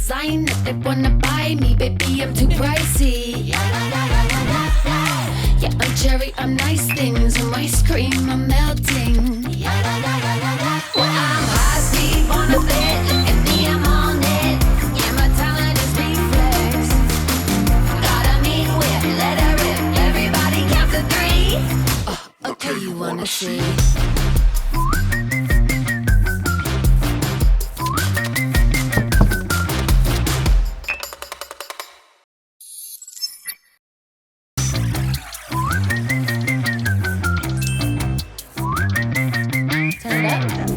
designer. They wanna buy me, baby, I'm too pricey. Yeah, I'm cherry, I'm nice things. I'm ice cream, I'm melting. Well, I'm high speed, wanna bet. Look at me, I'm on it. Yeah, my talent is reflex. Got a mean whip, let her rip. Everybody count to three. Okay, you wanna see? Turn it up.